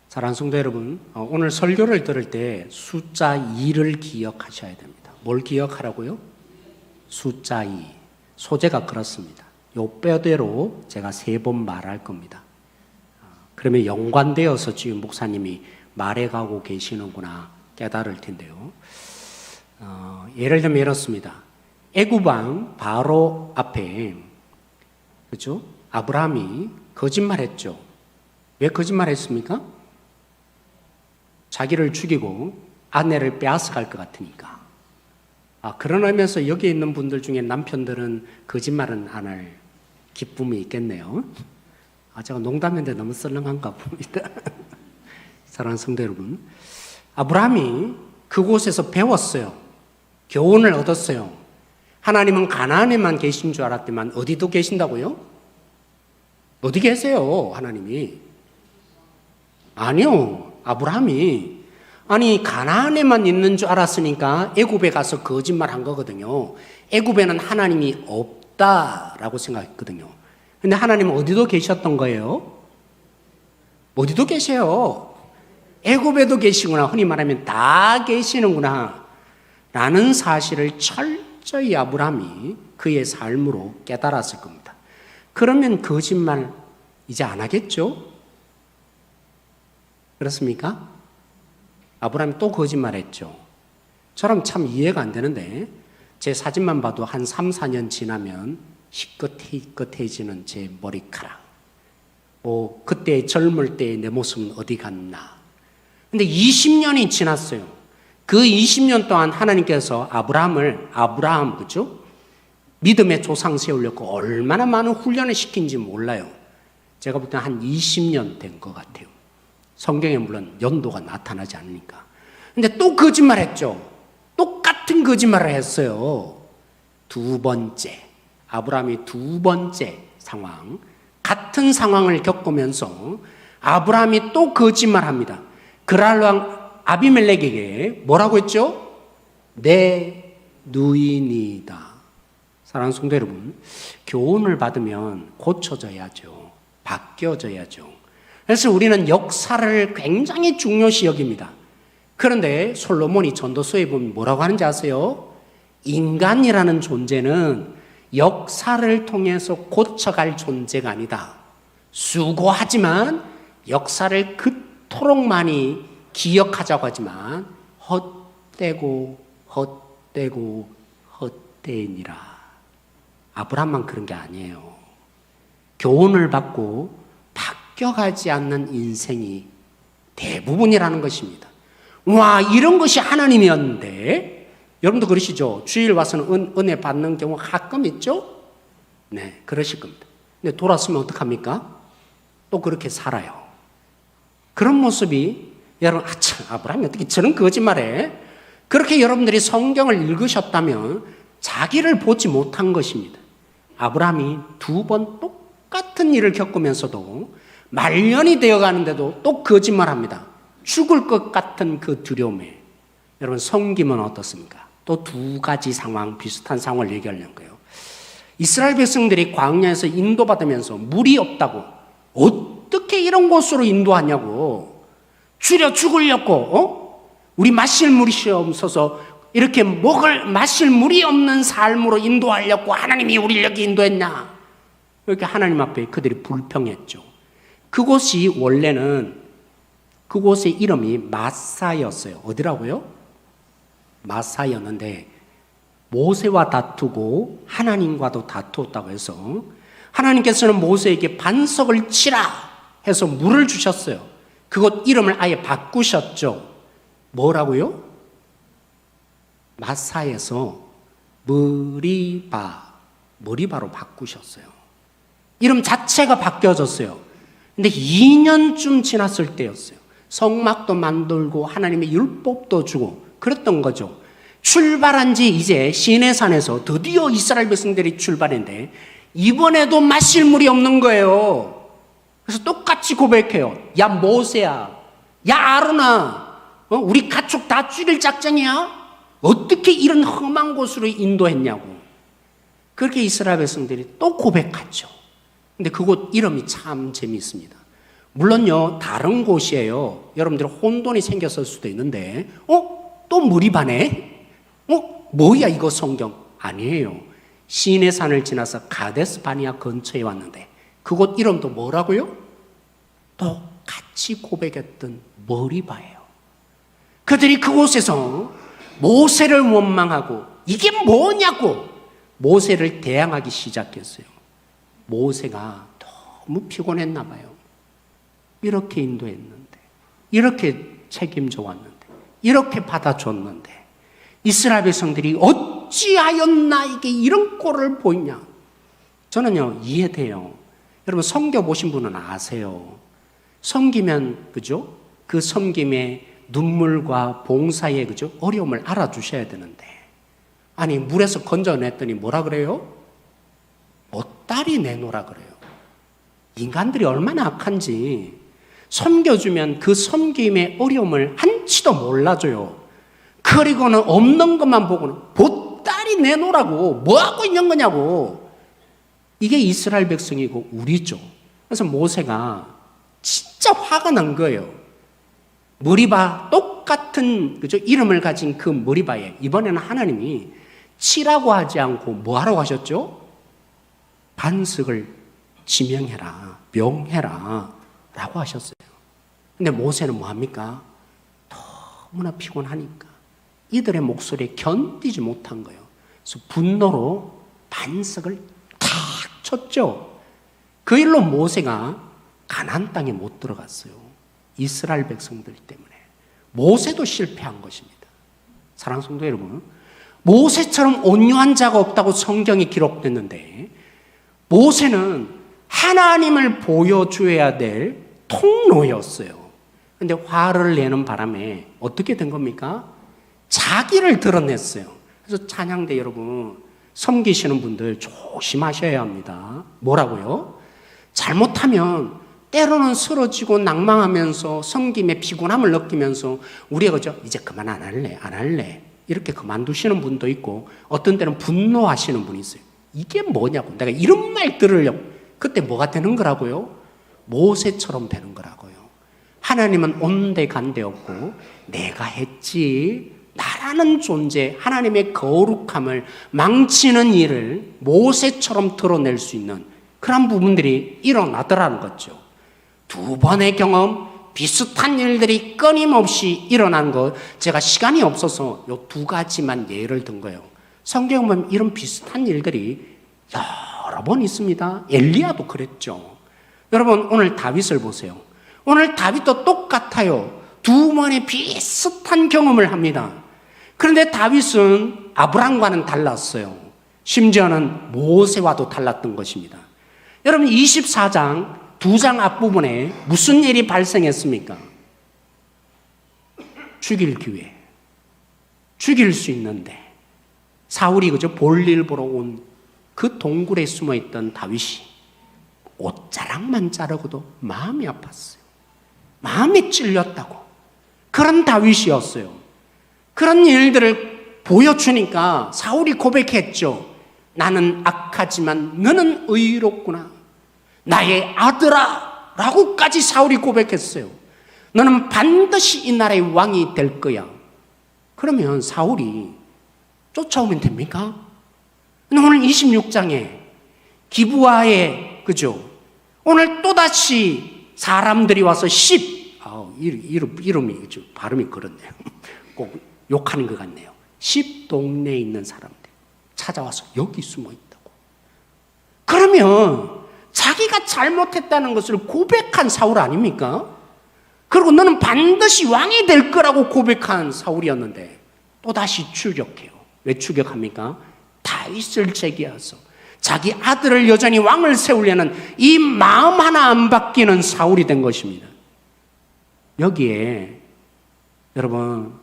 사랑하는 성도 여러분, 오늘 설교를 들을 때 숫자 2를 기억하셔야 됩니다. 뭘 기억하라고요? 숫자 2. 소재가 그렇습니다. 요 뼈대로 제가 3번 말할 겁니다. 그러면 연관되어서 지금 목사님이 말해가고 계시는구나 깨달을 텐데요. 예를 들면 이렇습니다. 애굽왕 바로 앞에, 그렇죠? 아브라함이 거짓말했죠. 왜 거짓말했습니까? 자기를 죽이고 아내를 빼앗아갈 것 같으니까. 그런 의미에서 여기 있는 분들 중에 남편들은 거짓말은 안 할 기쁨이 있겠네요. 제가 농담인데 너무 썰렁한가 봅니다. 사랑하는 성도 여러분, 아브라함이 그곳에서 배웠어요. 교훈을 얻었어요. 하나님은 가나안에만 계신 줄 알았더만 어디도 계신다고요? 어디 계세요, 하나님이? 아니요. 아브라함이 가나안에만 있는 줄 알았으니까 애굽에 가서 거짓말한 거거든요. 애굽에는 하나님이 없다라고 생각했거든요. 근데 하나님은 어디도 계셨던 거예요? 어디도 계세요. 애굽에도 계시구나. 흔히 말하면 다 계시는구나 라는 사실을 철저히 아브라함이 그의 삶으로 깨달았을 겁니다. 그러면 거짓말 이제 안 하겠죠? 그렇습니까? 아브라함이 또 거짓말했죠. 저랑 참 이해가 안 되는데 제 사진만 봐도 한 3, 4년 지나면 희끗해지는 제 머리카락, 그때 젊을 때의 내 모습은 어디 갔나. 근데 20년이 지났어요. 그 20년 동안 하나님께서 아브라함 그죠? 믿음의 조상 세우려고 얼마나 많은 훈련을 시킨지 몰라요. 제가 볼 때 한 20년 된 것 같아요. 성경에 물론 연도가 나타나지 않으니까. 근데 또 거짓말했죠. 똑같은 거짓말을 했어요. 두 번째, 아브라함이 두 번째 상황, 같은 상황을 겪으면서 아브라함이 또 거짓말합니다. 그랄 왕 아비멜렉에게 뭐라고 했죠? 내 누이니다. 사랑하는 성도 여러분, 교훈을 받으면 고쳐져야죠. 바뀌어져야죠. 그래서 우리는 역사를 굉장히 중요시 여깁니다. 그런데 솔로몬이 전도서에 보면 뭐라고 하는지 아세요? 인간이라는 존재는 역사를 통해서 고쳐갈 존재가 아니다. 수고하지만 역사를 그토록 많이 기억하자고 하지만 헛되니라. 아브라함만 그런 게 아니에요. 교훈을 받고 바뀌어가지 않는 인생이 대부분이라는 것입니다. 와, 이런 것이 하나님이었는데, 여러분도 그러시죠? 주일 와서는 은혜 받는 경우가 가끔 있죠? 네, 그러실 겁니다. 근데 돌아서면 어떡합니까? 또 그렇게 살아요. 그런 모습이 여러분, 아브라함이 어떻게 저런 거짓말해? 그렇게 여러분들이 성경을 읽으셨다면 자기를 보지 못한 것입니다. 아브라함이 두 번 똑같은 일을 겪으면서도 말년이 되어가는데도 또 거짓말합니다. 죽을 것 같은 그 두려움에. 여러분, 섬김은 어떻습니까? 또 두 가지 상황, 비슷한 상황을 얘기하려는 거예요. 이스라엘 백성들이 광야에서 인도받으면서 물이 없다고 어떻게 이런 곳으로 인도하냐고. 줄여 죽으려고, 우리 마실 물이 없어서 이렇게 마실 물이 없는 삶으로 인도하려고 하나님이 우리를 여기 인도했나? 이렇게 하나님 앞에 그들이 불평했죠. 그곳이 원래는 그곳의 이름이 마사였어요. 어디라고요? 마사였는데 모세와 다투고 하나님과도 다투었다고 해서 하나님께서는 모세에게 반석을 치라 해서 물을 주셨어요. 그곳 이름을 아예 바꾸셨죠. 뭐라고요? 마사에서 머리바로 바꾸셨어요. 이름 자체가 바뀌어졌어요. 근데 2년쯤 지났을 때였어요. 성막도 만들고 하나님의 율법도 주고 그랬던 거죠. 출발한 지 이제 시내산에서 드디어 이스라엘 백성들이 출발했는데 이번에도 마실 물이 없는 거예요. 그래서 똑같이 고백해요. 야 모세야, 야 아론아, 우리 가축 다 죽일 작정이야? 어떻게 이런 험한 곳으로 인도했냐고. 그렇게 이스라엘 백성들이 또 고백하죠. 근데 그곳 이름이 참 재미있습니다. 물론요, 다른 곳이에요. 여러분들 혼돈이 생겼을 수도 있는데, 또 무리바네? 뭐야 이거 성경? 아니에요. 시내산을 지나서 가데스 바니아 근처에 왔는데, 그곳 이름도 뭐라고요? 똑같이 고백했던 머리바예요. 그들이 그곳에서 모세를 원망하고 이게 뭐냐고 모세를 대항하기 시작했어요. 모세가 너무 피곤했나 봐요. 이렇게 인도했는데, 이렇게 책임져 왔는데, 이렇게 받아줬는데 이스라엘 백성들이 어찌하여 나에게 이런 꼴을 보이냐. 저는요, 이해돼요. 여러분 섬겨보신 분은 아세요. 섬기면, 그죠? 그 섬김의 눈물과 봉사의, 그죠? 어려움을 알아주셔야 되는데, 아니 물에서 건져냈더니 뭐라 그래요? 보따리 내놓으라 그래요. 인간들이 얼마나 악한지, 섬겨주면 그 섬김의 어려움을 한치도 몰라줘요. 그리고는 없는 것만 보고는 보따리 내놓으라고, 뭐하고 있는 거냐고. 이게 이스라엘 백성이고 우리죠. 그래서 모세가 진짜 화가 난 거예요. 머리바, 똑같은, 그죠? 이름을 가진 그 머리바에 이번에는 하나님이 치라고 하지 않고 뭐 하라고 하셨죠? 반석을 지명해라, 명해라 라고 하셨어요. 근데 모세는 뭐 합니까? 너무나 피곤하니까 이들의 목소리에 견디지 못한 거예요. 그래서 분노로 반석을 탁 쳤죠. 그 일로 모세가 가나안 땅에 못 들어갔어요. 이스라엘 백성들 때문에. 모세도 실패한 것입니다. 사랑하는 성도 여러분, 모세처럼 온유한 자가 없다고 성경이 기록됐는데, 모세는 하나님을 보여줘야 될 통로였어요. 근데 화를 내는 바람에 어떻게 된 겁니까? 자기를 드러냈어요. 그래서 찬양대 여러분, 섬기시는 분들 조심하셔야 합니다. 뭐라고요? 잘못하면 때로는 쓰러지고 낭망하면서 섬김에 피곤함을 느끼면서 우리가 그죠? 이제 그만 안 할래 이렇게 그만두시는 분도 있고, 어떤 때는 분노하시는 분이 있어요. 이게 뭐냐고, 내가 이런 말 들으려고. 그때 뭐가 되는 거라고요? 모세처럼 되는 거라고요. 하나님은 온데간데 없고 내가 했지, 나라는 존재, 하나님의 거룩함을 망치는 일을 모세처럼 드러낼 수 있는 그런 부분들이 일어나더라는 거죠. 두 번의 경험, 비슷한 일들이 끊임없이 일어난 것, 제가 시간이 없어서 이 두 가지만 예를 든 거예요. 성경 보면 이런 비슷한 일들이 여러 번 있습니다. 엘리야도 그랬죠. 여러분 오늘 다윗을 보세요. 오늘 다윗도 똑같아요. 두 번의 비슷한 경험을 합니다. 그런데 다윗은 아브람과는 달랐어요. 심지어는 모세와도 달랐던 것입니다. 여러분 24장 2장 앞부분에 무슨 일이 발생했습니까? 죽일 기회, 죽일 수 있는데 사울이 그저 볼일 보러 온 그 동굴에 숨어있던 다윗이 옷자락만 자르고도 마음이 아팠어요. 마음이 찔렸다고. 그런 다윗이었어요. 그런 일들을 보여주니까 사울이 고백했죠. 나는 악하지만 너는 의롭구나. 나의 아들아 라고까지 사울이 고백했어요. 너는 반드시 이 나라의 왕이 될 거야. 그러면 사울이 쫓아오면 됩니까? 오늘 26장에 기브아에, 그죠? 오늘 또다시 사람들이 와서 이름이 그죠? 발음이 그렇네요. 꼭 욕하는 것 같네요. 10 동네에 있는 사람들 찾아와서 여기 숨어 있다고. 그러면 자기가 잘못했다는 것을 고백한 사울 아닙니까? 그리고 너는 반드시 왕이 될 거라고 고백한 사울이었는데 또다시 추격해요. 왜 추격합니까? 다윗을 제기해서 자기 아들을 여전히 왕을 세우려는 이 마음 하나 안 바뀌는 사울이 된 것입니다. 여기에 여러분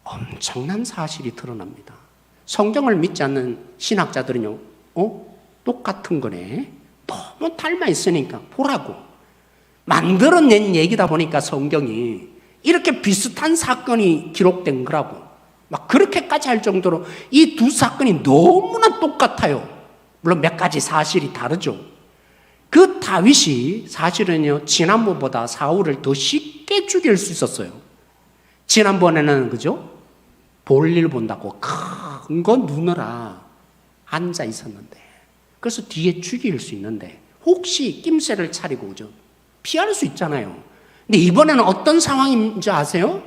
엄청난 사실이 드러납니다. 성경을 믿지 않는 신학자들은요, 똑같은 거네. 너무 닮아 있으니까 보라고. 만들어낸 얘기다 보니까 성경이 이렇게 비슷한 사건이 기록된 거라고. 막 그렇게까지 할 정도로 이 두 사건이 너무나 똑같아요. 물론 몇 가지 사실이 다르죠. 그 다윗이 사실은요, 지난번보다 사울을 더 쉽게 죽일 수 있었어요. 지난번에는, 그죠? 볼일 본다고 큰 거 누느라 앉아 있었는데, 그래서 뒤에 죽일 수 있는데, 혹시 낌새를 차리고, 그죠? 피할 수 있잖아요. 근데 이번에는 어떤 상황인지 아세요?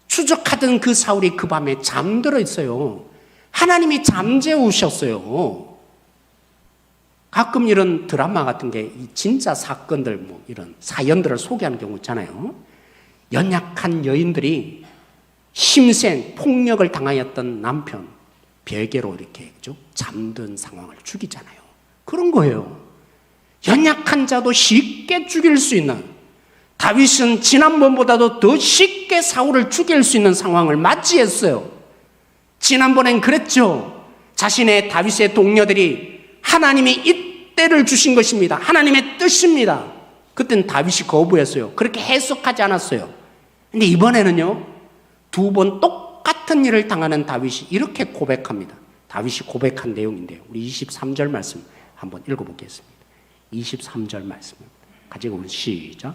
추적하던 그 사울이 그 밤에 잠들어 있어요. 하나님이 잠재우셨어요. 가끔 이런 드라마 같은 게 진짜 사건들, 뭐 이런 사연들을 소개하는 경우 있잖아요. 연약한 여인들이 힘센 폭력을 당하였던 남편 베개로 이렇게, 그죠? 잠든 상황을 죽이잖아요. 그런 거예요. 연약한 자도 쉽게 죽일 수 있는, 다윗은 지난번보다도 더 쉽게 사울을 죽일 수 있는 상황을 맞이했어요. 지난번엔 그랬죠. 자신의 다윗의 동료들이 하나님이 이때를 주신 것입니다, 하나님의 뜻입니다. 그때는 다윗이 거부했어요. 그렇게 해석하지 않았어요. 근데 이번에는요, 두 번 똑같은 일을 당하는 다윗이 이렇게 고백합니다. 다윗이 고백한 내용인데요, 우리 23절 말씀 한번 읽어보겠습니다. 23절 말씀 가지고 오늘 시작.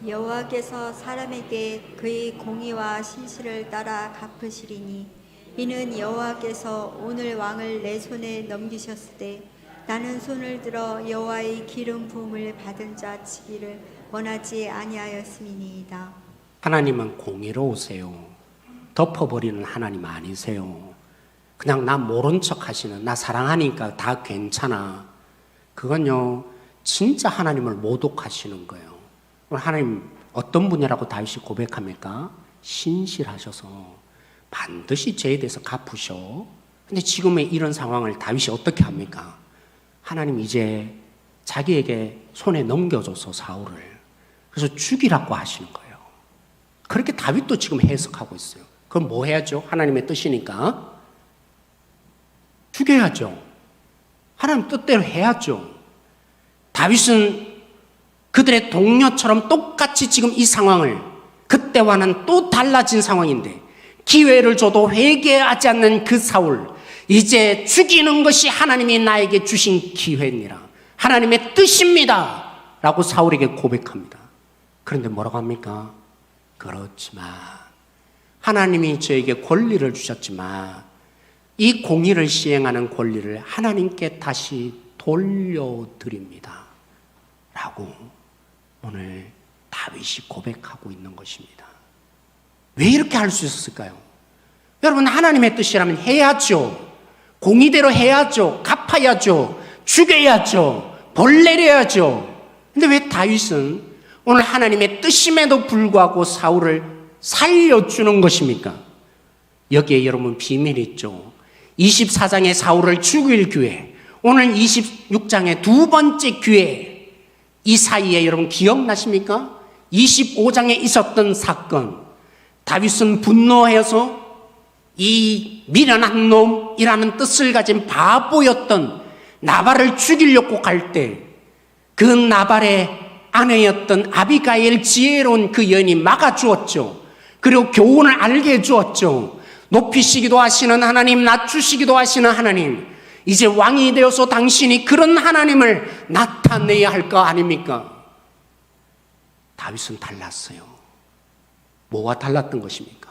여호와께서 사람에게 그의 공의와 신실을 따라 갚으시리니 이는 여호와께서 오늘 왕을 내 손에 넘기셨을 때 나는 손을 들어 여호와의 기름 부음을 받은 자 치기를 원하지 아니하였음이니이다. 하나님은 공의로우세요. 덮어버리는 하나님 아니세요. 그냥 나 모른 척 하시는, 나 사랑하니까 다 괜찮아, 그건요 진짜 하나님을 모독하시는 거예요. 하나님 어떤 분이라고 다윗이 고백합니까? 신실하셔서 반드시 죄에 대해서 갚으셔. 근데 지금의 이런 상황을 다윗이 어떻게 합니까? 하나님 이제 자기에게 손에 넘겨줘서 사울을, 그래서 죽이라고 하시는 거예요. 그렇게 다윗도 지금 해석하고 있어요. 그럼 뭐 해야죠? 하나님의 뜻이니까 죽여야죠. 하나님 뜻대로 해야죠. 다윗은 그들의 동료처럼 똑같이 지금 이 상황을, 그때와는 또 달라진 상황인데 기회를 줘도 회개하지 않는 그 사울, 이제 죽이는 것이 하나님이 나에게 주신 기회니라, 하나님의 뜻입니다 라고 사울에게 고백합니다. 그런데 뭐라고 합니까? 그렇지만 하나님이 저에게 권리를 주셨지만 이 공의를 시행하는 권리를 하나님께 다시 돌려드립니다 라고 오늘 다윗이 고백하고 있는 것입니다. 왜 이렇게 할 수 있었을까요? 여러분, 하나님의 뜻이라면 해야죠. 공의대로 해야죠. 갚아야죠. 죽여야죠. 벌 내려야죠. 근데 왜 다윗은 오늘 하나님의 뜻임에도 불구하고 사울을 살려주는 것입니까? 여기에 여러분 비밀이 있죠. 24장의 사울을 죽일 기회, 오늘 26장의 두 번째 기회, 이 사이에 여러분 기억나십니까? 25장에 있었던 사건, 다윗은 분노해서 이 미련한 놈이라는 뜻을 가진 바보였던 나발을 죽이려고 갈 때 그 나발의 아내였던 아비가일, 지혜로운 그 여인이 막아주었죠. 그리고 교훈을 알게 해주었죠. 높이시기도 하시는 하나님, 낮추시기도 하시는 하나님, 이제 왕이 되어서 당신이 그런 하나님을 나타내야 할 거 아닙니까? 다윗은 달랐어요. 뭐와 달랐던 것입니까?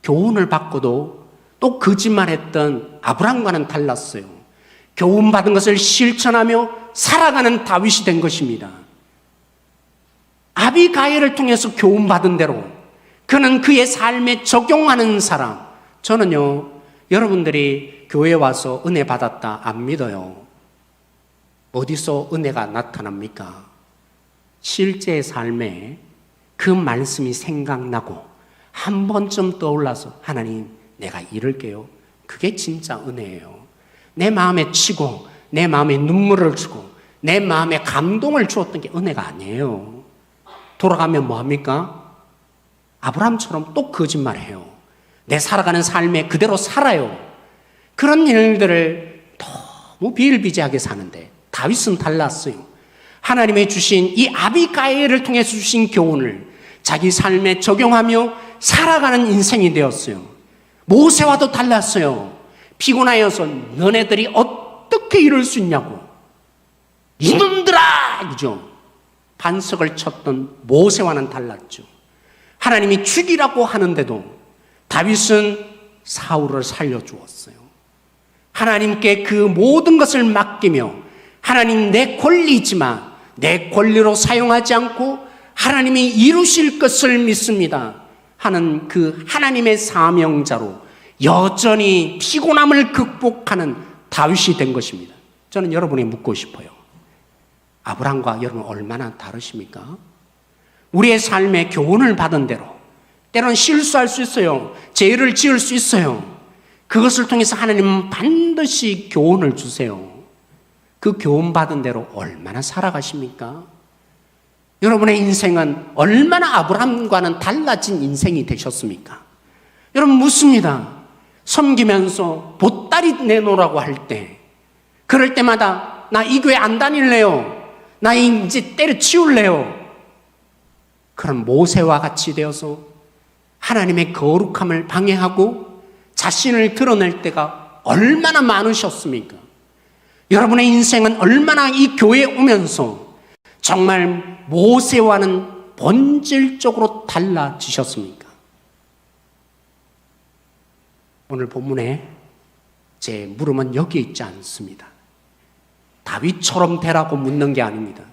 교훈을 받고도 또 거짓말했던 아브람과는 달랐어요. 교훈 받은 것을 실천하며 살아가는 다윗이 된 것입니다. 아비가일을 통해서 교훈 받은 대로 그는 그의 삶에 적용하는 사람. 저는요, 여러분들이 교회 와서 은혜 받았다 안 믿어요. 어디서 은혜가 나타납니까? 실제 삶에 그 말씀이 생각나고 한 번쯤 떠올라서 하나님 내가 이럴게요. 그게 진짜 은혜예요. 내 마음에 치고 내 마음에 눈물을 주고 내 마음에 감동을 주었던 게 은혜가 아니에요. 돌아가면 뭐합니까? 아브라함처럼 또 거짓말해요. 내 살아가는 삶에 그대로 살아요. 그런 일들을 너무 비일비재하게 사는데 다윗은 달랐어요. 하나님의 주신 이 아비가일을 통해서 주신 교훈을 자기 삶에 적용하며 살아가는 인생이 되었어요. 모세와도 달랐어요. 피곤하여서 너네들이 어떻게 이럴 수 있냐고. 이놈들아! 그죠? 반석을 쳤던 모세와는 달랐죠. 하나님이 죽이라고 하는데도 다윗은 사울을 살려주었어요. 하나님께 그 모든 것을 맡기며 하나님 내 권리지만 내 권리로 사용하지 않고 하나님이 이루실 것을 믿습니다 하는 그 하나님의 사명자로 여전히 피곤함을 극복하는 다윗이 된 것입니다. 저는 여러분이 묻고 싶어요. 아브라함과 여러분 얼마나 다르십니까? 우리의 삶에 교훈을 받은 대로 때로는 실수할 수 있어요. 죄를 지을 수 있어요. 그것을 통해서 하나님은 반드시 교훈을 주세요. 그 교훈 받은 대로 얼마나 살아가십니까? 여러분의 인생은 얼마나 아브라함과는 달라진 인생이 되셨습니까? 여러분 묻습니다. 섬기면서 보따리 내놓으라고 할 때, 그럴 때마다 나 이 교회 안 다닐래요. 나 이제 때려치울래요. 그런 모세와 같이 되어서 하나님의 거룩함을 방해하고 자신을 드러낼 때가 얼마나 많으셨습니까? 여러분의 인생은 얼마나 이 교회에 오면서 정말 모세와는 본질적으로 달라지셨습니까? 오늘 본문에 제 물음은 여기에 있지 않습니다. 다윗처럼 되라고 묻는 게 아닙니다.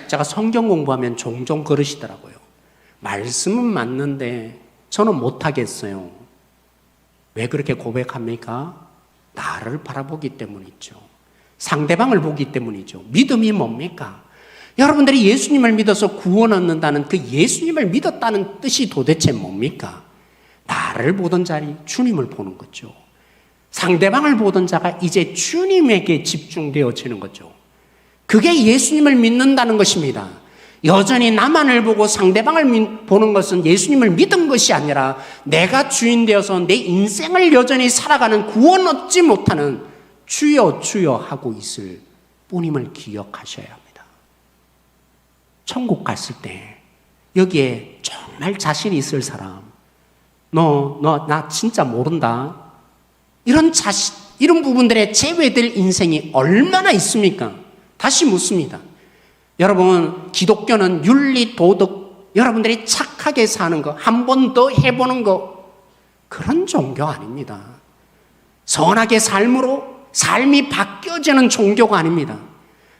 제가 성경 공부하면 종종 그러시더라고요. 말씀은 맞는데 저는 못하겠어요. 왜 그렇게 고백합니까? 나를 바라보기 때문이죠. 상대방을 보기 때문이죠. 믿음이 뭡니까? 여러분들이 예수님을 믿어서 구원 얻는다는 그 예수님을 믿었다는 뜻이 도대체 뭡니까? 나를 보던 자리 주님을 보는 거죠. 상대방을 보던 자가 이제 주님에게 집중되어지는 거죠. 그게 예수님을 믿는다는 것입니다. 여전히 나만을 보고 상대방을 보는 것은 예수님을 믿은 것이 아니라 내가 주인 되어서 내 인생을 여전히 살아가는 구원 얻지 못하는 주여 주여 하고 있을 뿐임을 기억하셔야 합니다. 천국 갔을 때 여기에 정말 자신이 있을 사람, 나 진짜 모른다. 이런 부분들에 제외될 인생이 얼마나 있습니까? 다시 묻습니다. 여러분, 기독교는 윤리, 도덕, 여러분들이 착하게 사는 거, 한 번 더 해보는 거, 그런 종교 아닙니다. 선하게 삶으로 삶이 바뀌어지는 종교가 아닙니다.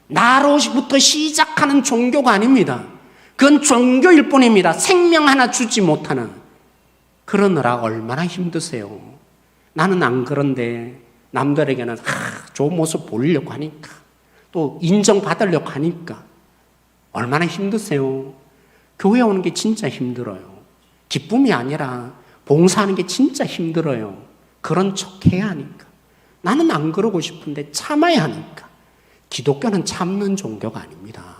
나로부터 시작하는 종교가 아닙니다. 그건 종교일 뿐입니다. 생명 하나 주지 못하는. 그러느라 얼마나 힘드세요. 나는 안 그런데 남들에게는 좋은 모습 보이려고 하니까, 또 인정받으려고 하니까 얼마나 힘드세요. 교회 오는 게 진짜 힘들어요. 기쁨이 아니라 봉사하는 게 진짜 힘들어요. 그런 척 해야 하니까. 나는 안 그러고 싶은데 참아야 하니까. 기독교는 참는 종교가 아닙니다.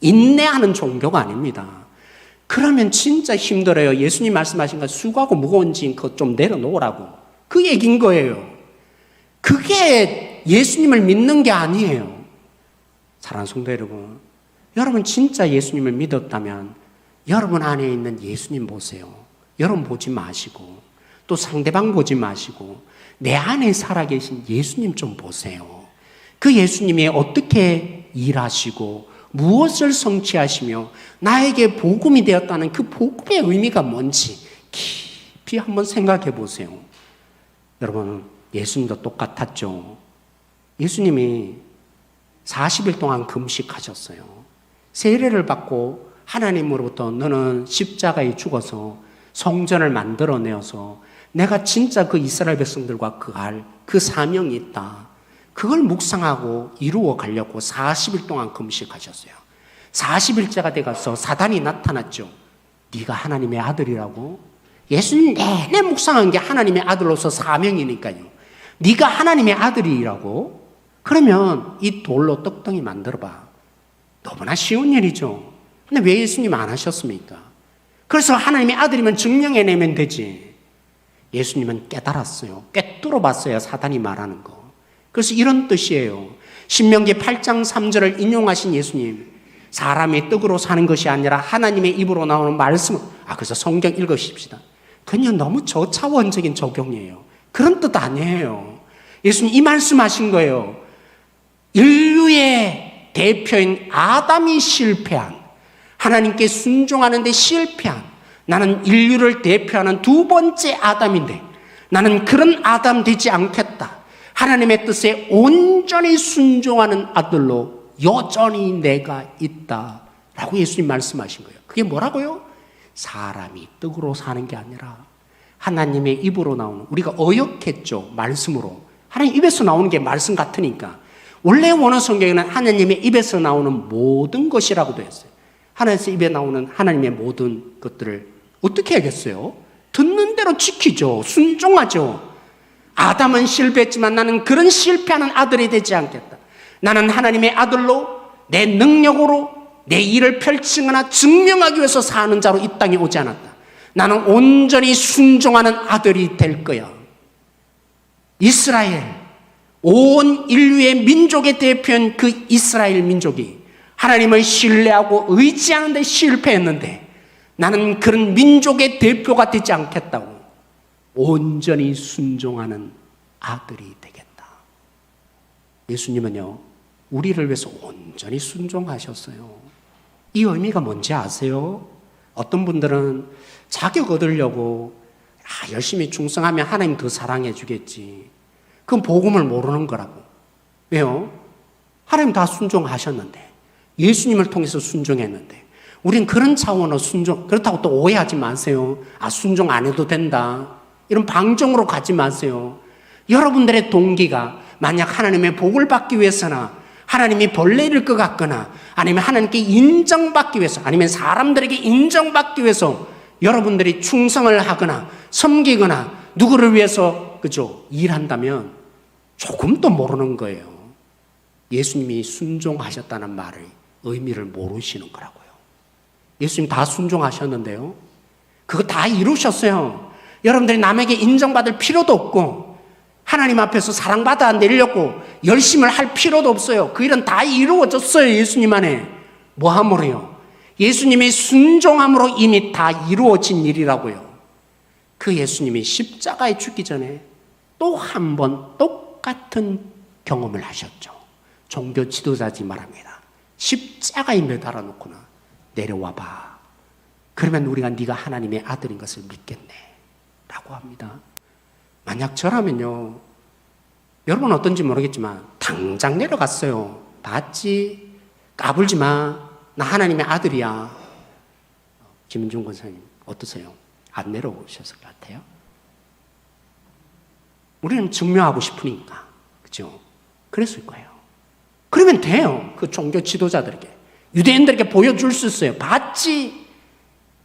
인내하는 종교가 아닙니다. 그러면 진짜 힘들어요. 예수님 말씀하신 거 수고하고 무거운 짐 그거 좀 내려놓으라고. 그 얘기인 거예요. 그게 예수님을 믿는 게 아니에요. 사랑하는 성도 여러분, 여러분 진짜 예수님을 믿었다면 여러분 안에 있는 예수님 보세요. 여러분 보지 마시고 또 상대방 보지 마시고 내 안에 살아계신 예수님 좀 보세요. 그 예수님이 어떻게 일하시고 무엇을 성취하시며 나에게 복음이 되었다는 그 복음의 의미가 뭔지 깊이 한번 생각해 보세요. 여러분, 예수님도 똑같았죠. 예수님이 40일 동안 금식하셨어요. 세례를 받고 하나님으로부터 너는 십자가에 죽어서 성전을 만들어내어서 내가 진짜 그 이스라엘 백성들과 그 사명이 있다. 그걸 묵상하고 이루어 가려고 40일 동안 금식하셨어요. 40일째가 돼가서 사단이 나타났죠. 네가 하나님의 아들이라고? 예수님 내내 묵상한 게 하나님의 아들로서 사명이니까요. 네가 하나님의 아들이라고? 그러면 이 돌로 떡덩이 만들어봐. 너무나 쉬운 일이죠. 근데 왜 예수님 안 하셨습니까? 그래서 하나님의 아들이면 증명해내면 되지. 예수님은 깨달았어요. 꿰뚫어 봤어요. 사단이 말하는 거. 그래서 이런 뜻이에요. 신명기 8장 3절을 인용하신 예수님, 사람의 떡으로 사는 것이 아니라 하나님의 입으로 나오는 말씀. 그래서 성경 읽으십시다. 그냥 너무 저차원적인 적용이에요. 그런 뜻 아니에요. 예수님 이 말씀하신 거예요. 인류의 대표인 아담이 실패한, 하나님께 순종하는 데 실패한, 나는 인류를 대표하는 두 번째 아담인데 나는 그런 아담 되지 않겠다. 하나님의 뜻에 온전히 순종하는 아들로 여전히 내가 있다 라고 예수님 말씀하신 거예요. 그게 뭐라고요? 사람이 떡으로 사는 게 아니라 하나님의 입으로 나오는, 우리가 어역했죠, 말씀으로. 하나님 입에서 나오는 게 말씀 같으니까. 원래 원어 성경에는 하나님의 입에서 나오는 모든 것이라고 되어 있어요. 하나님의 입에 나오는 하나님의 모든 것들을 어떻게 하겠어요? 듣는 대로 지키죠. 순종하죠. 아담은 실패했지만 나는 그런 실패하는 아들이 되지 않겠다. 나는 하나님의 아들로 내 능력으로 내 일을 펼치거나 증명하기 위해서 사는 자로 이 땅에 오지 않았다. 나는 온전히 순종하는 아들이 될 거야. 이스라엘, 온 인류의 민족의 대표인 그 이스라엘 민족이 하나님을 신뢰하고 의지하는 데 실패했는데 나는 그런 민족의 대표가 되지 않겠다고 온전히 순종하는 아들이 되겠다. 예수님은요, 우리를 위해서 온전히 순종하셨어요. 이 의미가 뭔지 아세요? 어떤 분들은 자격 얻으려고 열심히 충성하면 하나님 더 사랑해 주겠지. 그건 복음을 모르는 거라고. 왜요? 하나님 다 순종하셨는데, 예수님을 통해서 순종했는데, 우린 그런 차원으로 순종, 그렇다고 또 오해하지 마세요. 순종 안 해도 된다, 이런 방종으로 가지 마세요. 여러분들의 동기가 만약 하나님의 복을 받기 위해서나 하나님이 벌 내릴 것 같거나 아니면 하나님께 인정받기 위해서 아니면 사람들에게 인정받기 위해서 여러분들이 충성을 하거나 섬기거나 누구를 위해서 일한다면 조금 더 모르는 거예요. 예수님이 순종하셨다는 말의 의미를 모르시는 거라고요. 예수님 다 순종하셨는데요, 그거 다 이루셨어요. 여러분들이 남에게 인정받을 필요도 없고 하나님 앞에서 사랑받아 내려고 열심을 할 필요도 없어요. 그 일은 다 이루어졌어요. 예수님 안에. 뭐함으로요? 예수님의 순종함으로 이미 다 이루어진 일이라고요. 그 예수님이 십자가에 죽기 전에 또 한 번 똑같은 경험을 하셨죠. 종교 지도자지 말합니다. 십자가에 매달아 놓고는 내려와 봐. 그러면 우리가 네가 하나님의 아들인 것을 믿겠네 라고 합니다. 만약 저라면요, 여러분은 어떤지 모르겠지만 당장 내려갔어요. 봤지? 까불지 마. 나 하나님의 아들이야. 김은중 권사님 어떠세요? 안 내려오셨을 것 같아요? 우리는 증명하고 싶으니까, 그죠? 그랬을 거예요. 그러면 돼요. 그 종교 지도자들에게, 유대인들에게 보여줄 수 있어요. 봤지?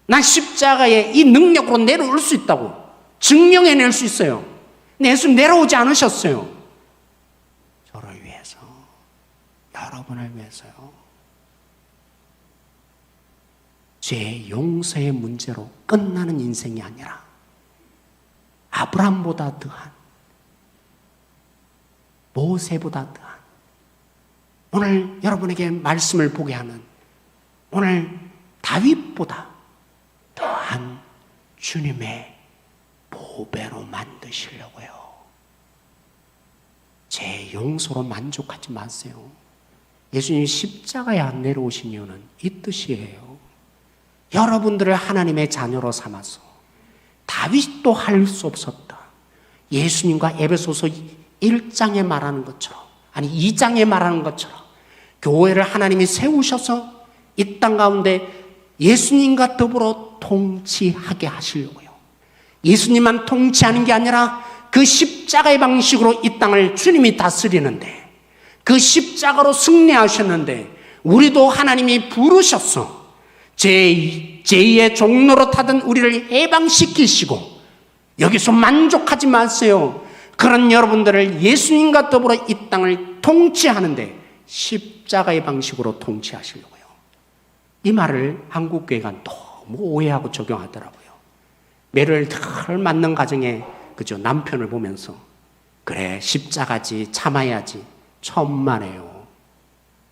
난 십자가에 이 능력으로 내려올 수 있다고 증명해낼 수 있어요. 근데 예수님 내려오지 않으셨어요. 저를 위해서, 여러분을 위해서요. 죄 용서의 문제로 끝나는 인생이 아니라 아브라함보다 더한, 모세보다 더한, 오늘 여러분에게 말씀을 보게 하는 오늘 다윗보다 더한 주님의 보배로 만드시려고요. 제 용서로 만족하지 마세요. 예수님이 십자가에 안 내려오신 이유는 이 뜻이에요. 여러분들을 하나님의 자녀로 삼아서 다윗도 할 수 없었다. 예수님과 에베소서 1장에 말하는 것처럼, 아니 2장에 말하는 것처럼 교회를 하나님이 세우셔서 이 땅 가운데 예수님과 더불어 통치하게 하시려고요. 예수님만 통치하는 게 아니라 그 십자가의 방식으로 이 땅을 주님이 다스리는데, 그 십자가로 승리하셨는데 우리도 하나님이 부르셨어. 제2의 종로로 타던 우리를 해방시키시고, 여기서 만족하지 마세요. 그런 여러분들을 예수님과 더불어 이 땅을 통치하는데 십자가의 방식으로 통치하시려고요. 이 말을 한국교회가 너무 오해하고 적용하더라고요. 매를 덜 맞는 가정에, 그죠, 남편을 보면서 그래 십자가지, 참아야지. 천만에요.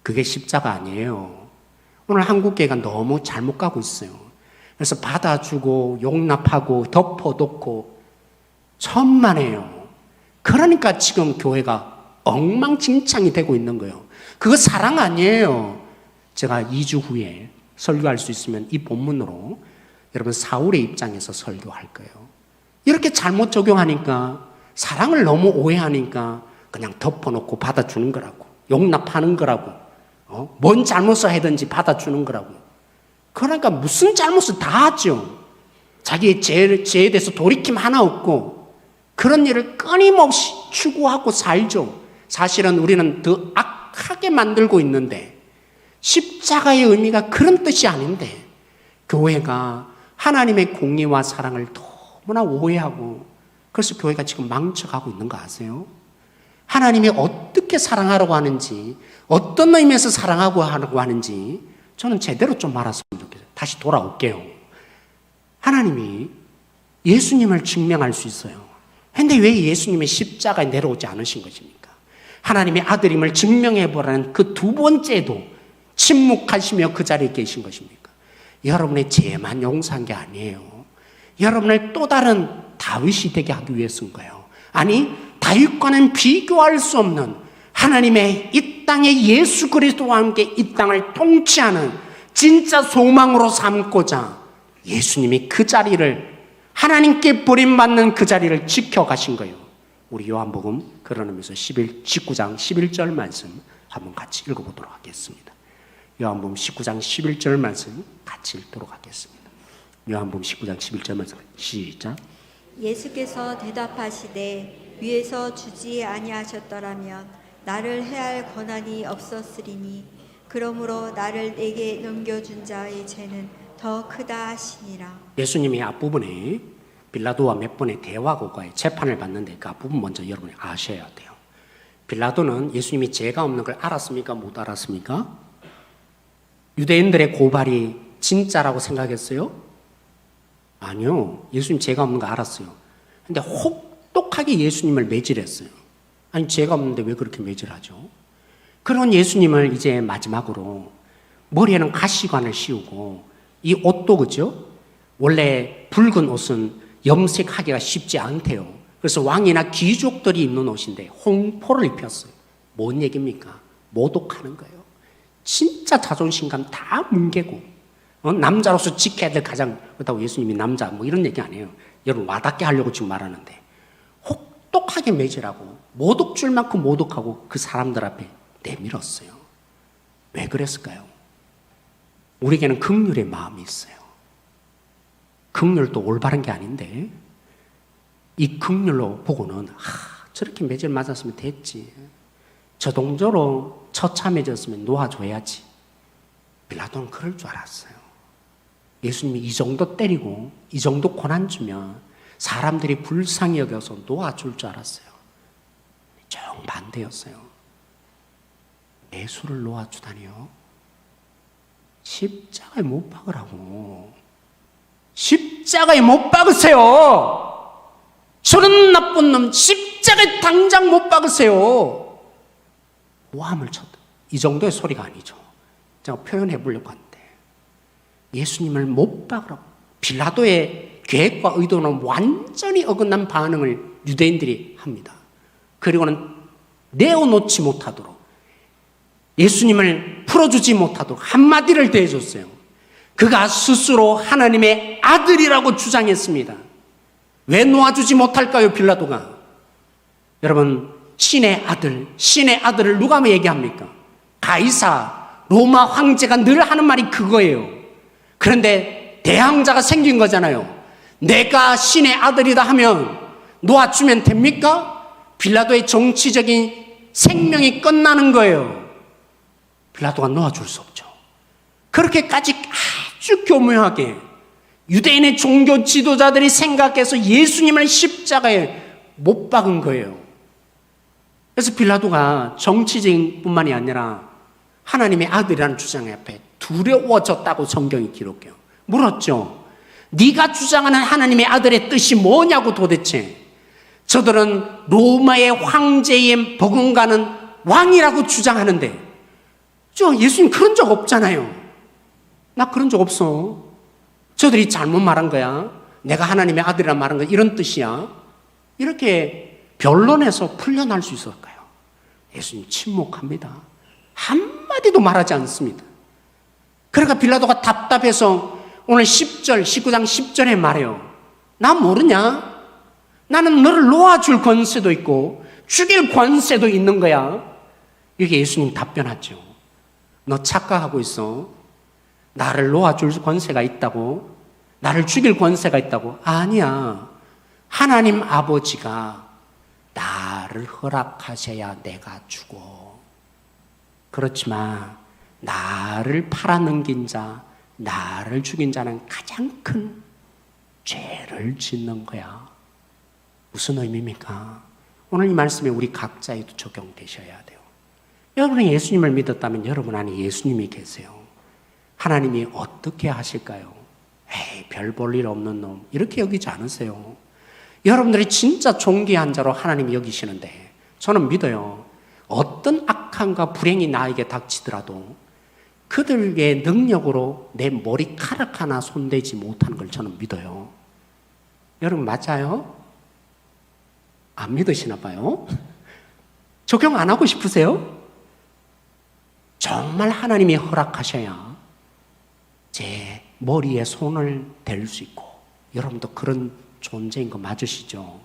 그게 십자가 아니에요. 오늘 한국교회가 너무 잘못 가고 있어요. 그래서 받아주고 용납하고 덮어놓고 천만에요. 그러니까 지금 교회가 엉망진창이 되고 있는 거예요. 그거 사랑 아니에요. 제가 2주 후에 설교할 수 있으면 이 본문으로 여러분 사울의 입장에서 설교할 거예요. 이렇게 잘못 적용하니까, 사랑을 너무 오해하니까 그냥 덮어놓고 받아주는 거라고, 용납하는 거라고, 뭔 잘못을 하든지 받아주는 거라고. 그러니까 무슨 잘못을 다 하죠. 자기의 죄에 대해서 돌이킴 하나 없고 그런 일을 끊임없이 추구하고 살죠. 사실은 우리는 더 악하게 만들고 있는데, 십자가의 의미가 그런 뜻이 아닌데 교회가 하나님의 공의와 사랑을 너무나 오해하고, 그래서 교회가 지금 망쳐가고 있는 거 아세요? 하나님이 어떻게 사랑하라고 하는지, 어떤 의미에서 사랑하고 하라고 하는지 저는 제대로 좀 알았으면 좋겠어요. 다시 돌아올게요. 하나님이 예수님을 증명할 수 있어요. 근데 왜 예수님이 십자가에 내려오지 않으신 것입니까? 하나님의 아들임을 증명해보라는 그 두 번째도 침묵하시며 그 자리에 계신 것입니까? 여러분의 죄만 용서한 게 아니에요. 여러분을 또 다른 다윗이 되게 하기 위해서인 거예요. 아니, 다윗과는 비교할 수 없는 하나님의 이 땅에 예수 그리스도와 함께 이 땅을 통치하는 진짜 소망으로 삼고자 예수님이 그 자리를, 하나님께 버림받는 그 자리를 지켜가신 거예요. 우리 요한복음 그런 의미에서 19장 11절 말씀 한번 같이 읽어보도록 하겠습니다. 요한복음 19장 11절 말씀 같이 읽도록 하겠습니다. 요한복음 19장 11절 말씀 시작. 예수께서 대답하시되 위에서 주지 아니하셨더라면 나를 해할 권한이 없었으리니 그러므로 나를 내게 넘겨준 자의 죄는 더 크다 하시니라. 예수님이 앞부분에 빌라도와 몇 번의 대화고가의 재판을 받는데 그 앞부분 먼저 여러분이 아셔야 돼요. 빌라도는 예수님이 죄가 없는 걸 알았습니까? 못 알았습니까? 유대인들의 고발이 진짜라고 생각했어요? 아니요. 예수님 죄가 없는 거 알았어요. 근데 혹독하게 예수님을 매질했어요. 아니, 죄가 없는데 왜 그렇게 매질하죠? 그런 예수님을 이제 마지막으로 머리에는 가시관을 씌우고, 이 옷도 그죠? 원래 붉은 옷은 염색하기가 쉽지 않대요. 그래서 왕이나 귀족들이 입는 옷인데 홍포를 입혔어요. 뭔 얘기입니까? 모독하는 거예요. 진짜 자존심감 다 뭉개고, 남자로서 지켜야 될 가장, 그렇다고 예수님이 남자 뭐 이런 얘기 아니에요. 여러분 와닿게 하려고 지금 말하는데, 혹독하게 매질하고 모독 줄 만큼 모독하고 그 사람들 앞에 내밀었어요. 왜 그랬을까요? 우리에게는 긍휼의 마음이 있어요. 긍휼도 올바른 게 아닌데 이 긍휼로 보고는 저렇게 매질 맞았으면 됐지, 저동저로 처참해졌으면 놓아줘야지. 빌라도는 그럴 줄 알았어요. 예수님이 이 정도 때리고 이 정도 고난 주면 사람들이 불쌍히 여겨서 놓아줄 줄 알았어요. 정반대였어요. 예수를 놓아주다니요? 십자가에 못 박으라고. 십자가에 못 박으세요. 저런 나쁜 놈 십자가에 당장 못 박으세요. 모함을 쳤다. 이 정도의 소리가 아니죠. 제가 표현해 보려고 하는데, 예수님을 못 박으라고. 빌라도의 계획과 의도는 완전히 어긋난 반응을 유대인들이 합니다. 그리고는 내어놓지 못하도록, 예수님을 풀어주지 못하도록 한마디를 대해줬어요. 그가 스스로 하나님의 아들이라고 주장했습니다. 왜 놓아주지 못할까요, 빌라도가? 여러분, 신의 아들을 누가 얘기합니까? 가이사, 로마 황제가 늘 하는 말이 그거예요. 그런데 대항자가 생긴 거잖아요. 내가 신의 아들이다 하면 놓아주면 됩니까? 빌라도의 정치적인 생명이 끝나는 거예요. 빌라도가 놓아줄 수 없죠. 그렇게까지 아주 교묘하게 유대인의 종교 지도자들이 생각해서 예수님을 십자가에 못 박은 거예요. 그래서 빌라도가 정치적인 뿐만이 아니라 하나님의 아들이라는 주장 앞에 두려워졌다고 성경이 기록해요. 물었죠. 네가 주장하는 하나님의 아들의 뜻이 뭐냐고 도대체. 저들은 로마의 황제에 버금가는 왕이라고 주장하는데, 저 예수님 그런 적 없잖아요. 나 그런 적 없어. 저들이 잘못 말한 거야. 내가 하나님의 아들이라 말한 거 이런 뜻이야. 이렇게 변론해서 풀려날 수 있을까요? 예수님 침묵합니다. 한마디도 말하지 않습니다. 그러니까 빌라도가 답답해서 오늘 10절, 19장 10절에 말해요. 나 모르냐? 나는 너를 놓아줄 권세도 있고 죽일 권세도 있는 거야. 이게 예수님 답변하죠. 너 착각하고 있어. 나를 놓아줄 권세가 있다고? 나를 죽일 권세가 있다고? 아니야. 하나님 아버지가 나를 허락하셔야 내가 죽어. 그렇지만 나를 팔아넘긴 자, 나를 죽인 자는 가장 큰 죄를 짓는 거야. 무슨 의미입니까? 오늘 이 말씀이 우리 각자에도 적용되셔야 돼요. 여러분이 예수님을 믿었다면 여러분 안에 예수님이 계세요. 하나님이 어떻게 하실까요? 에이, 별 볼 일 없는 놈, 이렇게 여기지 않으세요. 여러분들이 진짜 존귀한 자로 하나님이 여기시는데 저는 믿어요. 어떤 악함과 불행이 나에게 닥치더라도 그들의 능력으로 내 머리카락 하나 손대지 못하는 걸 저는 믿어요. 여러분 맞아요? 안 믿으시나 봐요? 적용 안 하고 싶으세요? 정말 하나님이 허락하셔야 제 머리에 손을 댈 수 있고, 여러분도 그런 존재인 거 맞으시죠?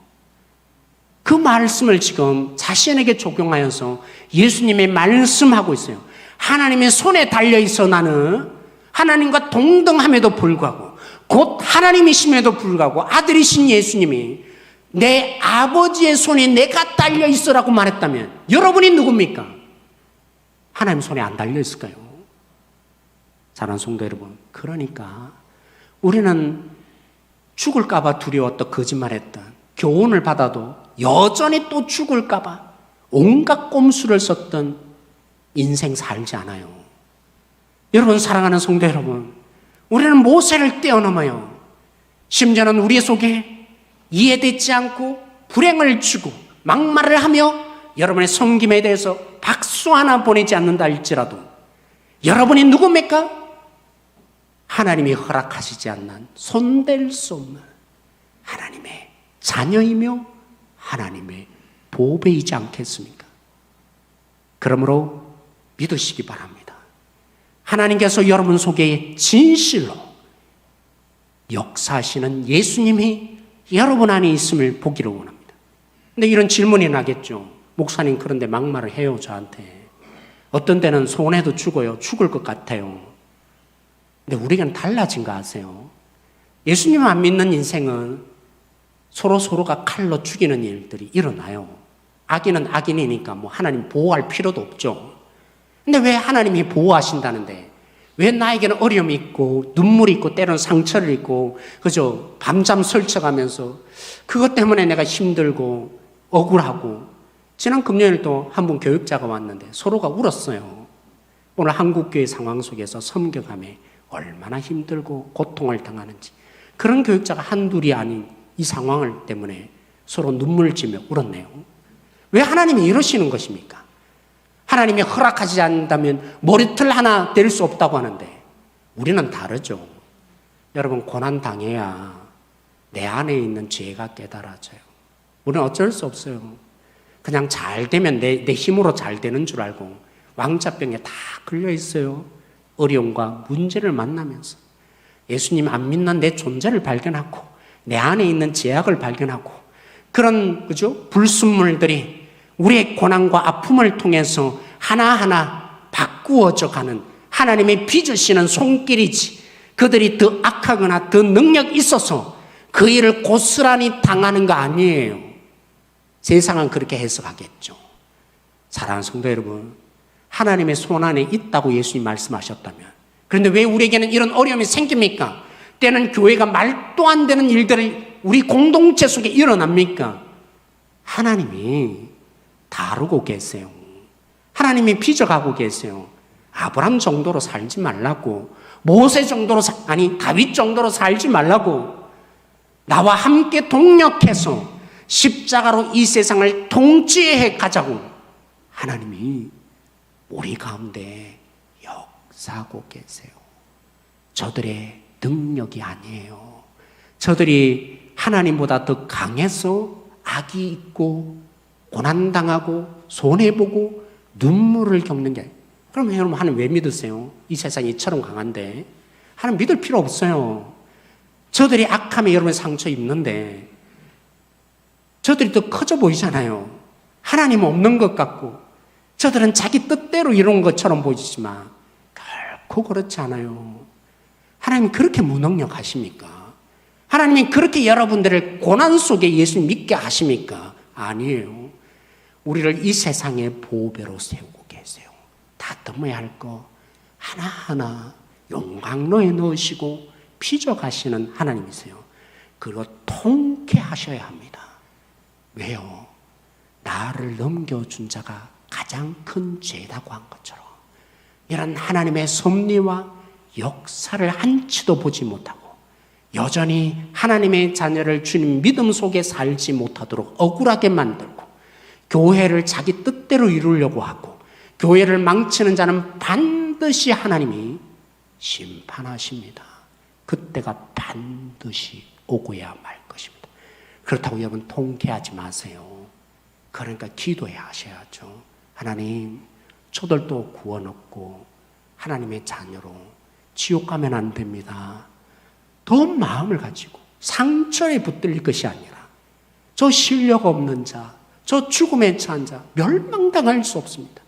그 말씀을 지금 자신에게 적용하여서 예수님이 말씀하고 있어요. 하나님의 손에 달려있어 나는 하나님과 동등함에도 불구하고 곧 하나님이심에도 불구하고 아들이신 예수님이 내 아버지의 손에 내가 달려있으라고 말했다면 여러분이 누굽니까? 하나님 손에 안 달려있을까요? 사랑하는 성도 여러분, 그러니까 우리는 죽을까봐 두려웠던 거짓말했던 교훈을 받아도 여전히 또 죽을까봐 온갖 꼼수를 썼던 인생 살지 않아요. 여러분, 사랑하는 성도 여러분, 우리는 모세를 뛰어넘어요. 심지어는 우리 속에 이해되지 않고 불행을 주고 막말을 하며 여러분의 섬김에 대해서 박수 하나 보내지 않는다 할지라도 여러분이 누굽니까? 하나님이 허락하시지 않는 손댈 수 없는 하나님의 자녀이며 하나님의 보배이지 않겠습니까? 그러므로 믿으시기 바랍니다. 하나님께서 여러분 속에 진실로 역사하시는 예수님이 여러분 안에 있음을 보기를 원합니다. 근데 이런 질문이 나겠죠. 목사님, 그런데 막말을 해요, 저한테. 어떤 때는 손해도 죽어요. 죽을 것 같아요. 근데 우리는 달라진 거 아세요? 예수님을 안 믿는 인생은 서로가 칼로 죽이는 일들이 일어나요. 악인은 악인이니까 뭐 하나님 보호할 필요도 없죠. 근데 왜 하나님이 보호하신다는데 왜 나에게는 어려움이 있고 눈물이 있고 때로는 상처를 입고 그저 밤잠 설쳐가면서 그것 때문에 내가 힘들고 억울하고. 지난 금요일도 한 분 교육자가 왔는데 서로가 울었어요. 오늘 한국교회 상황 속에서 섬겨감에 얼마나 힘들고 고통을 당하는지. 그런 교육자가 한둘이 아닌 이 상황을 때문에 서로 눈물을 지며 울었네요. 왜 하나님이 이러시는 것입니까? 하나님이 허락하지 않는다면 머리털 하나 댈 수 없다고 하는데 우리는 다르죠. 여러분, 고난 당해야 내 안에 있는 죄가 깨달아져요. 우리는 어쩔 수 없어요. 그냥 잘 되면 내 힘으로 잘 되는 줄 알고 왕자병에 다 걸려 있어요. 어려움과 문제를 만나면서 예수님 안 믿는 내 존재를 발견하고 내 안에 있는 죄악을 발견하고 그런 불순물들이 우리의 고난과 아픔을 통해서 하나하나 바꾸어져 가는 하나님의 빚으시는 손길이지, 그들이 더 악하거나 더 능력이 있어서 그 일을 고스란히 당하는 거 아니에요. 세상은 그렇게 해석하겠죠. 사랑하는 성도 여러분, 하나님의 손 안에 있다고 예수님 말씀하셨다면, 그런데 왜 우리에게는 이런 어려움이 생깁니까? 때는 교회가 말도 안 되는 일들이 우리 공동체 속에 일어납니까? 하나님이 다루고 계세요. 하나님이 빚어가고 계세요. 아브람 정도로 살지 말라고, 모세 정도로 다윗 정도로 살지 말라고, 나와 함께 동력해서 십자가로 이 세상을 통치해 가자고 하나님이 우리 가운데 역사하고 계세요. 저들의 능력이 아니에요. 저들이 하나님보다 더 강해서 악이 있고 고난당하고 손해보고 눈물을 겪는 게 아니에요. 그러면 여러분 하나님 왜 믿으세요? 이 세상이 이처럼 강한데 하나님 믿을 필요 없어요. 저들이 악함에 여러분 상처 입는데 저들이 더 커져 보이잖아요. 하나님 없는 것 같고 저들은 자기 뜻대로 이룬 것처럼 보이지만 결코 그렇지 않아요. 하나님 그렇게 무능력하십니까? 하나님이 그렇게 여러분들을 고난 속에 예수 믿게 하십니까? 아니에요. 우리를 이 세상의 보배로 세우고 계세요. 다듬어야 할 거 하나하나 용광로에 넣으시고 피져가시는 하나님이세요. 그리고 통쾌하셔야 합니다. 왜요? 나를 넘겨준 자가 가장 큰 죄라고 한 것처럼 이런 하나님의 섭리와 역사를 한치도 보지 못하고 여전히 하나님의 자녀를 주님 믿음 속에 살지 못하도록 억울하게 만들고 교회를 자기 뜻대로 이루려고 하고 교회를 망치는 자는 반드시 하나님이 심판하십니다. 그때가 반드시 오고야 말 것입니다. 그렇다고 여러분 통쾌하지 마세요. 그러니까 기도해야 하셔야죠. 하나님, 저들도 구원 없고 하나님의 자녀로 지옥 가면 안 됩니다. 더 마음을 가지고 상처에 붙들릴 것이 아니라 저 실력 없는 자, 저 죽음에 처한 자 멸망당할 수 없습니다.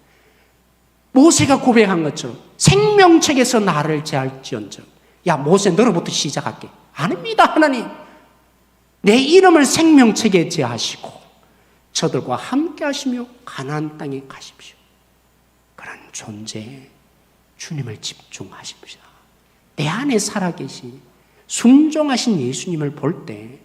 모세가 고백한 것처럼 생명책에서 나를 제할지언정, 야 모세 너로부터 시작할게. 아닙니다. 하나님, 내 이름을 생명책에 제하시고 저들과 함께 하시며 가나안 땅에 가십시오. 그런 존재에 주님을 집중하십시오. 내 안에 살아계신 순종하신 예수님을 볼 때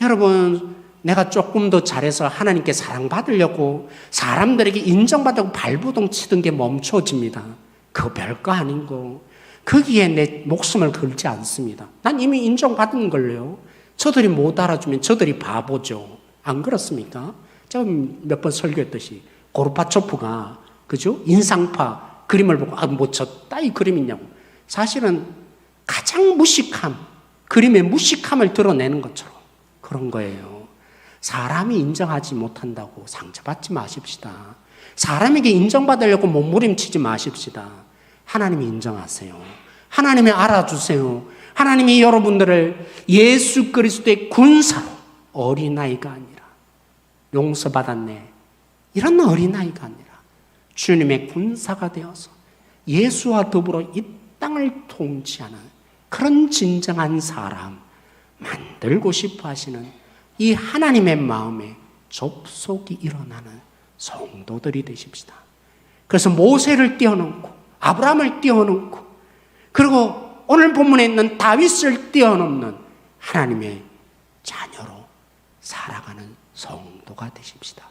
여러분, 내가 조금 더 잘해서 하나님께 사랑받으려고 사람들에게 인정받으려고 발부동 치던 게 멈춰집니다. 그거 별거 아닌 거. 거기에 내 목숨을 걸지 않습니다. 난 이미 인정받은 걸요. 저들이 못 알아주면 저들이 바보죠. 안 그렇습니까? 제가 몇 번 설교했듯이 고르바초프가 그죠? 인상파 그림을 보고 뭐 저 따위 그림 있냐고. 사실은 가장 무식함, 그림의 무식함을 드러내는 것처럼 그런 거예요. 사람이 인정하지 못한다고 상처받지 마십시다. 사람에게 인정받으려고 몸부림치지 마십시다. 하나님이 인정하세요. 하나님이 알아주세요. 하나님이 여러분들을 예수 그리스도의 군사로, 어린아이가 아니라 용서받았네 이런 어린아이가 아니라 주님의 군사가 되어서 예수와 더불어 이 땅을 통치하는 그런 진정한 사람 만들고 싶어 하시는 이 하나님의 마음에 접속이 일어나는 성도들이 되십시다. 그래서 모세를 뛰어넘고 아브라함을 뛰어넘고 그리고 오늘 본문에 있는 다윗을 뛰어넘는 하나님의 자녀로 살아가는 성도가 되십시다.